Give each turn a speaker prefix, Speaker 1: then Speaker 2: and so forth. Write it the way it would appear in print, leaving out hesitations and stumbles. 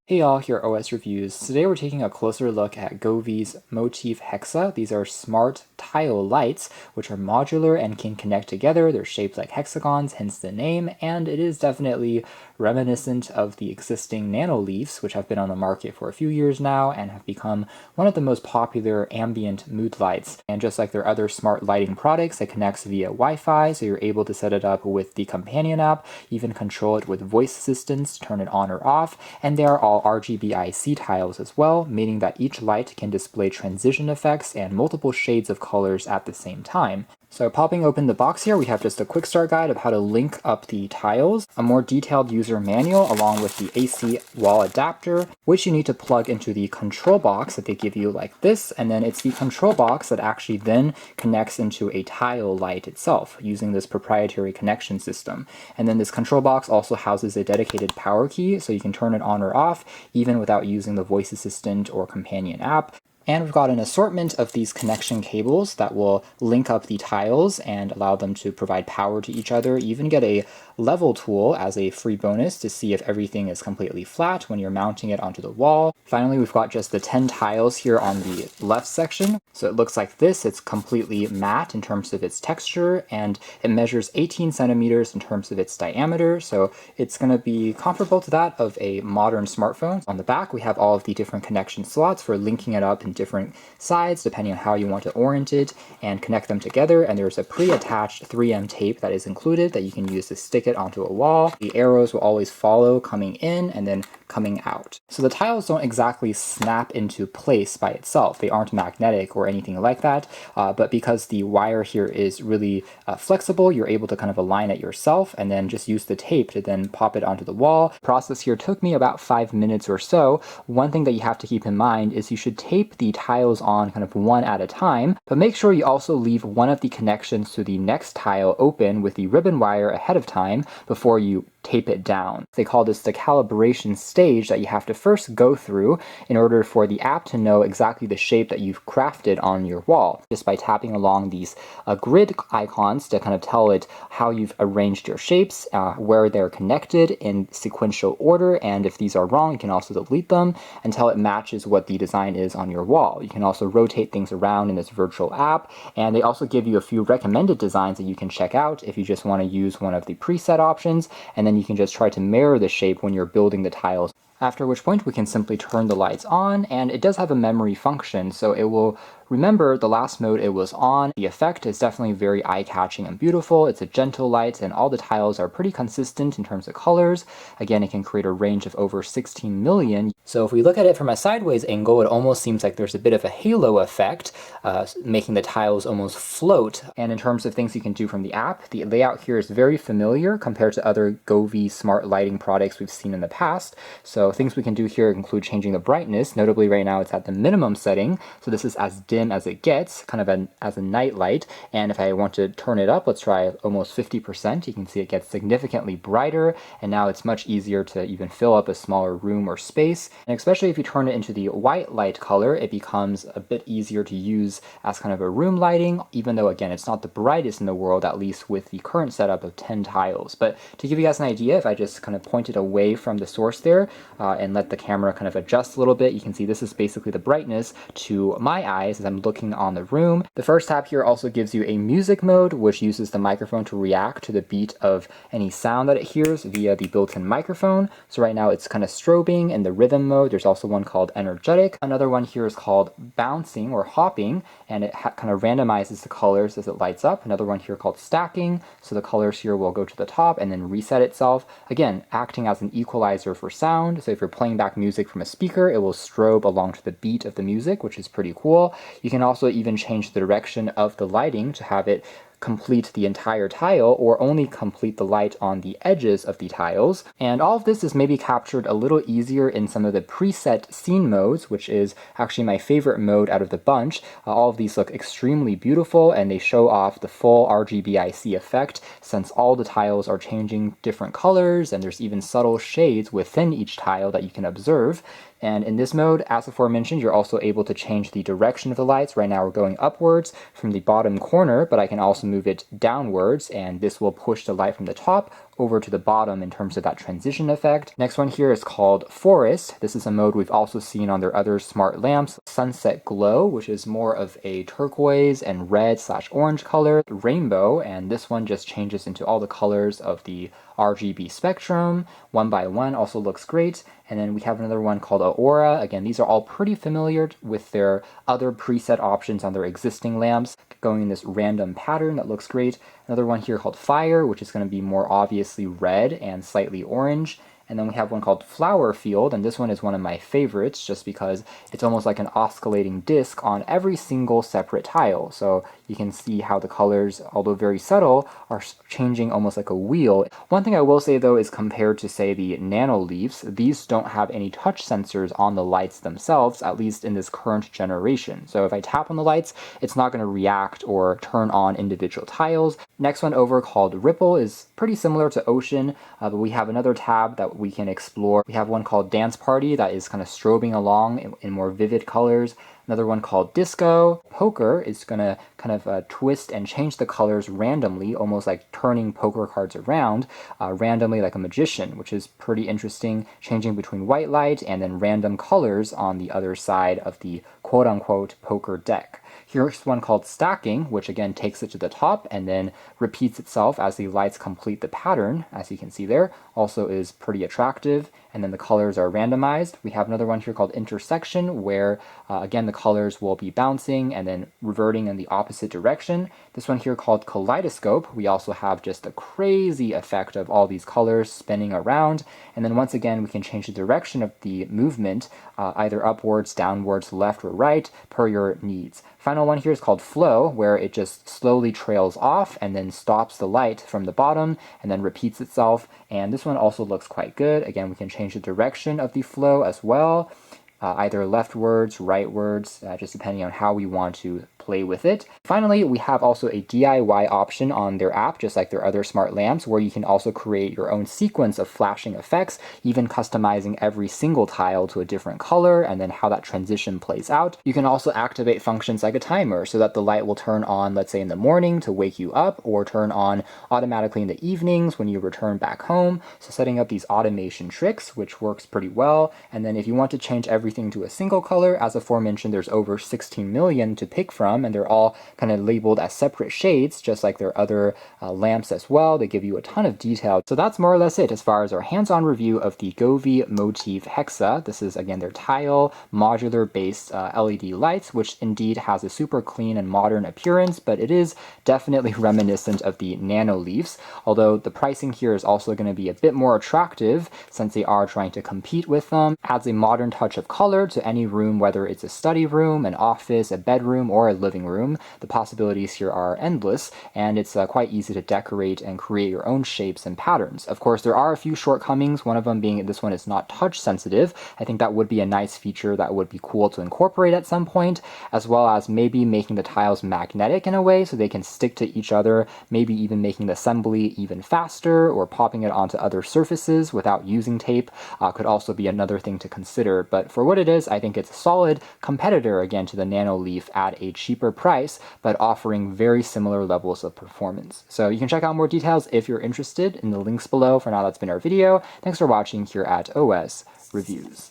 Speaker 1: Hey y'all, here at OS Reviews. Today we're taking a closer look at Govee's Motif Hexa. These are smart tile lights, which are modular and can connect together. They're shaped like hexagons, hence the name, and it is definitely reminiscent of the existing Nanoleafs, which have been on the market for a few years now and have become one of the most popular ambient mood lights. And just like their other smart lighting products, it connects via Wi-Fi, so you're able to set it up with the companion app, even control it with voice assistants to turn it on or off, and they are all RGBIC tiles as well, meaning that each light can display transition effects and multiple shades of colors at the same time. So popping open the box here, we have just a quick start guide of how to link up the tiles, a more detailed user manual along with the AC wall adapter, which you need to plug into the control box that they give you like this, and then it's the control box that actually then connects into a tile light itself using this proprietary connection system. And then this control box also houses a dedicated power key, so you can turn it on or off even without using the voice assistant or companion app. And we've got an assortment of these connection cables that will link up the tiles and allow them to provide power to each other. You even get a level tool as a free bonus to see if everything is completely flat when you're mounting it onto the wall. Finally, we've got just the 10 tiles here on the left section. So it looks like this. It's completely matte in terms of its texture, and it measures 18 centimeters in terms of its diameter. So it's going to be comparable to that of a modern smartphone. On the back, we have all of the different connection slots for linking it up in different sides depending on how you want to orient it and connect them together. And there's a pre-attached 3M tape that is included that you can use to stick it onto a wall. The arrows will always follow coming in and then coming out. So the tiles don't exactly snap into place by itself. They aren't magnetic or anything like that, but because the wire here is really flexible, you're able to kind of align it yourself and then just use the tape to then pop it onto the wall. The process here took me about 5 minutes or so. One thing that you have to keep in mind is you should tape the tiles on kind of one at a time, but make sure you also leave one of the connections to the next tile open with the ribbon wire ahead of time before you tape it down. They call this the calibration stage that you have to first go through in order for the app to know exactly the shape that you've crafted on your wall, just by tapping along these grid icons to kind of tell it how you've arranged your shapes, where they're connected in sequential order, and if these are wrong, you can also delete them until it matches what the design is on your wall. You can also rotate things around in this virtual app, and they also give you a few recommended designs that you can check out if you just want to use one of the preset options, and then you can just try to mirror the shape when you're building the tiles. After which point we can simply turn the lights on, and it does have a memory function, so it will remember the last mode it was on. The effect is definitely very eye-catching and beautiful. It's a gentle light, and all the tiles are pretty consistent in terms of colors. Again, it can create a range of over 16 million. So if we look at it from a sideways angle, it almost seems like there's a bit of a halo effect, making the tiles almost float. And in terms of things you can do from the app, the layout here is very familiar compared to other Govee smart lighting products we've seen in the past. So things we can do here include changing the brightness. Notably right now it's at the minimum setting, so this is as dim as it gets, kind of as a night light. And if I want to turn it up, let's try almost 50%. You can see it gets significantly brighter, and now it's much easier to even fill up a smaller room or space. And especially if you turn it into the white light color, it becomes a bit easier to use as kind of a room lighting, even though again it's not the brightest in the world, at least with the current setup of 10 tiles. But to give you guys an idea, if I just kind of point it away from the source there and let the camera kind of adjust a little bit, you can see this is basically the brightness to my eyes as I'm looking on the room. The first tab here also gives you a music mode, which uses the microphone to react to the beat of any sound that it hears via the built-in microphone. So right now it's kind of strobing in the rhythm mode. There's also one called energetic. Another one here is called bouncing or hopping, and it kind of randomizes the colors as it lights up. Another one here called stacking, so the colors here will go to the top and then reset itself. Again, acting as an equalizer for sound. So if you're playing back music from a speaker, it will strobe along to the beat of the music, which is pretty cool. You can also even change the direction of the lighting to have it complete the entire tile or only complete the light on the edges of the tiles. And all of this is maybe captured a little easier in some of the preset scene modes, which is actually my favorite mode out of the bunch. All of these look extremely beautiful, and they show off the full RGBIC effect since all the tiles are changing different colors, and there's even subtle shades within each tile that you can observe. And in this mode, as aforementioned, you're also able to change the direction of the lights. Right now we're going upwards from the bottom corner, but I can also move it downwards, and this will push the light from the top over to the bottom in terms of that transition effect. Next one here is called Forest. This is a mode we've also seen on their other smart lamps. Sunset Glow, which is more of a turquoise and red/orange color. Rainbow, and this one just changes into all the colors of the RGB spectrum. One by one also looks great. And then we have another one called Aura. Again, these are all pretty familiar with their other preset options on their existing lamps, going in this random pattern that looks great. Another one here called Fire, which is going to be more obviously red and slightly orange. And then we have one called Flower Field, and this one is one of my favorites just because it's almost like an oscillating disc on every single separate tile. So you can see how the colors, although very subtle, are changing almost like a wheel. One thing I will say though is compared to say the Nanoleafs, these don't have any touch sensors on the lights themselves, at least in this current generation. So if I tap on the lights, it's not going to react or turn on individual tiles. Next one over called Ripple is pretty similar to Ocean, but we have another tab that we can explore. We have one called Dance Party that is kind of strobing along in more vivid colors. Another one called Disco. Poker is going to kind of twist and change the colors randomly, almost like turning poker cards around randomly like a magician, which is pretty interesting, changing between white light and then random colors on the other side of the quote-unquote poker deck. Here's one called Stacking, which again takes it to the top and then repeats itself as the lights complete the pattern, as you can see there. Also is pretty attractive, and then the colors are randomized. We have another one here called Intersection, where again the colors will be bouncing and then reverting in the opposite direction. This one here called Kaleidoscope, we also have just a crazy effect of all these colors spinning around, and then once again we can change the direction of the movement, either upwards, downwards, left, or right, per your needs. Final one here is called Flow, where it just slowly trails off and then stops the light from the bottom and then repeats itself. And this one also looks quite good. Again, we can change the direction of the flow as well, either leftwards, rightwards, just depending on how we want to play with it. Finally, we have also a DIY option on their app, just like their other smart lamps, where you can also create your own sequence of flashing effects, even customizing every single tile to a different color and then how that transition plays out. You can also activate functions like a timer so that the light will turn on, let's say in the morning to wake you up, or turn on automatically in the evenings when you return back home. So setting up these automation tricks, which works pretty well. And then if you want to change everything to a single color, as aforementioned, there's over 16 million to pick from, and they're all kind of labeled as separate shades, just like their other lamps as well. They give you a ton of detail. So that's more or less it as far as our hands-on review of the Govee Motif Hexa. This is again their tile modular based LED lights, which indeed has a super clean and modern appearance, but it is definitely reminiscent of the Nanoleafs, although the pricing here is also going to be a bit more attractive since they are trying to compete with them. Adds a modern touch of color to any room, whether it's a study room, an office, a bedroom, or a living room. The possibilities here are endless, and it's quite easy to decorate and create your own shapes and patterns. Of course, there are a few shortcomings, one of them being this one is not touch sensitive. I think that would be a nice feature that would be cool to incorporate at some point, as well as maybe making the tiles magnetic in a way so they can stick to each other, maybe even making the assembly even faster or popping it onto other surfaces without using tape could also be another thing to consider. But for what it is, I think it's a solid competitor again to the Nanoleaf at a cheaper price, but offering very similar levels of performance. So you can check out more details if you're interested in the links below. For now, that's been our video. Thanks for watching here at OS Reviews.